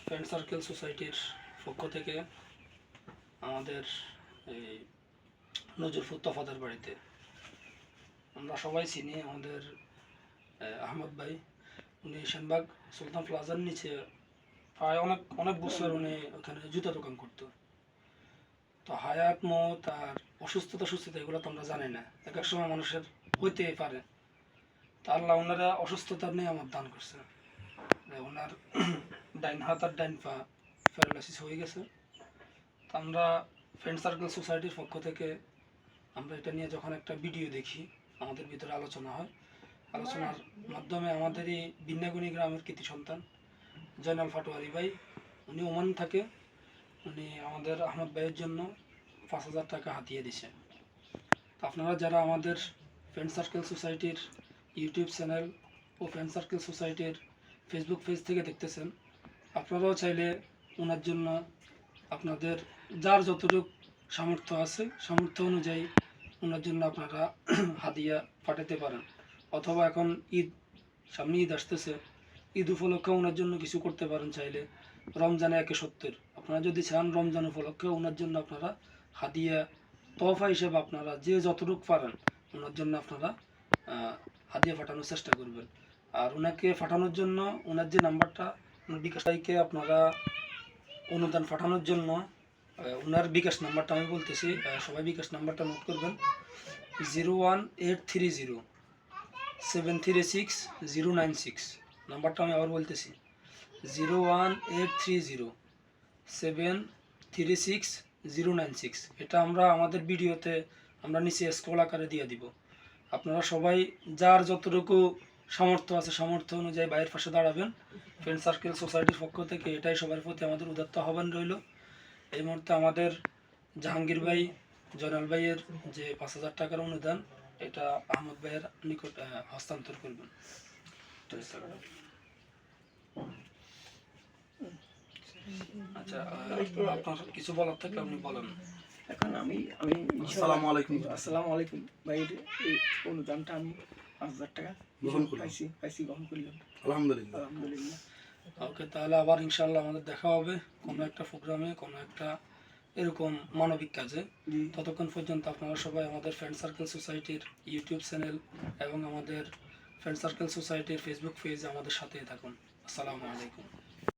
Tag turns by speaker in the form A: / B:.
A: Friend circle সোসাইটির পক্ষ থেকে আমাদের এই নজরপুর তফাদার বাড়িতে আমরা সবাই চিনি আমাদের আহমদ ভাই। উনি সেনবাগ সুলতান প্লাজার নিচে প্রায় অনেক অনেক বছর উনি ওখানে জুতা দোকান করতো। তো হায়াত মত আর অসুস্থতা সুস্থতা এগুলো তো আমরা জানি না, এক এক সময় মানুষের হইতেই পারে। তা আল্লাহ ওনারা অসুস্থতা নিয়ে আমার দান করছে। ওনার ডাইন হাত আর ডাইন পা প্যারালাইসিস হয়ে গেছে। তো আমরা ফ্রেন্ড সার্কেল সোসাইটির পক্ষ থেকে আমরা এটা নিয়ে যখন একটা ভিডিও দেখি, আমাদের ভিতরে আলোচনা হয়। আলোচনার মাধ্যমে আমাদের এই বিন্যাগুনি গ্রামের কৃতি সন্তান জয়নাল ফাটোয়ারি ভাই, উনি ওমান থাকে, উনি আমাদের আহমদ ভাইয়ের জন্য 5,000 টাকা হাতিয়ে দিছে। তো আপনারা যারা আমাদের ফ্রেন্ড সার্কেল সোসাইটির ইউটিউব চ্যানেল ও ফ্রেন্ড সার্কেল সোসাইটির ফেসবুক পেজ থেকে দেখতেছেন, আপনারাও চাইলে ওনার জন্য আপনাদের যার যতটুকু সামর্থ্য আছে সামর্থ্য অনুযায়ী ওনার জন্য আপনারা হাদিয়া পাঠাতে পারেন। অথবা এখন ঈদ, সামনে ঈদ আসতেছে, ঈদ উপলক্ষে ওনার জন্য কিছু করতে পারেন। চাইলে রমজানে 1/70 আপনারা যদি চান রমজান উপলক্ষে ওনার জন্য আপনারা হাদিয়া তোহফা হিসেবে আপনারা যে যতটুকু পারেন ওনার জন্য আপনারা হাদিয়া পাঠানোর চেষ্টা করবেন। আর ওনাকে পাঠানোর জন্য ওনার যে নাম্বারটা, বিকাশকে আপনারা অনুদান পাঠানোর জন্য ওনার বিকাশ নাম্বারটা আমি বলতেছি, সবাই বিকাশ নাম্বারটা নোট করবেন। 01830736096 নাম্বারটা আমি আবার বলতেছি, 01830736096। এটা আমরা আমাদের ভিডিওতে আমরা নিচে স্ক্রল আকারে দিয়ে দিব। আপনারা সবাই যার যতটুকু সামর্থ্য আছে সামর্থ্য অনুযায়ী বাইরের পাশে দাঁড়াবেন। ফ্রেন্ড সার্কেল সোসাইটির পক্ষ থেকে এটাই সবার প্রতি আমাদের উদাত্ত আহ্বান রইল। এই মুহূর্তে আমাদের জাহাঙ্গীর ভাই, জয়নাল ভাইয়ের যে 5,000 টাকার অনুদান, এটা আহমদ ভাইয়ের নিকট হস্তান্তর করবেন। আচ্ছা, আপনার কিছু বলার থাকলে আপনি বলেন।
B: এখন আমি
C: আসসালামু আলাইকুম।
B: আসসালামু আলাইকুম ভাই, এই অনুদানটা আমি 5,000 টাকা
C: গ্রহণ করলাম।
B: গ্রহণ করলাম।
C: আলহামদুলিল্লাহ।
B: আলহামদুলিল্লাহ।
A: ওকে, তাহলে আবার ইনশাল্লাহ আমাদের দেখা হবে কোনো একটা প্রোগ্রামে, কোনো একটা এরকম মানবিক কাজে। ততক্ষণ পর্যন্ত আপনারা সবাই আমাদের ফ্রেন্ড সার্কেল সোসাইটির ইউটিউব চ্যানেল এবং আমাদের ফ্রেন্ড সার্কেল সোসাইটির ফেসবুক পেজে আমাদের সাথে থাকুন। আসসালামু আলাইকুম।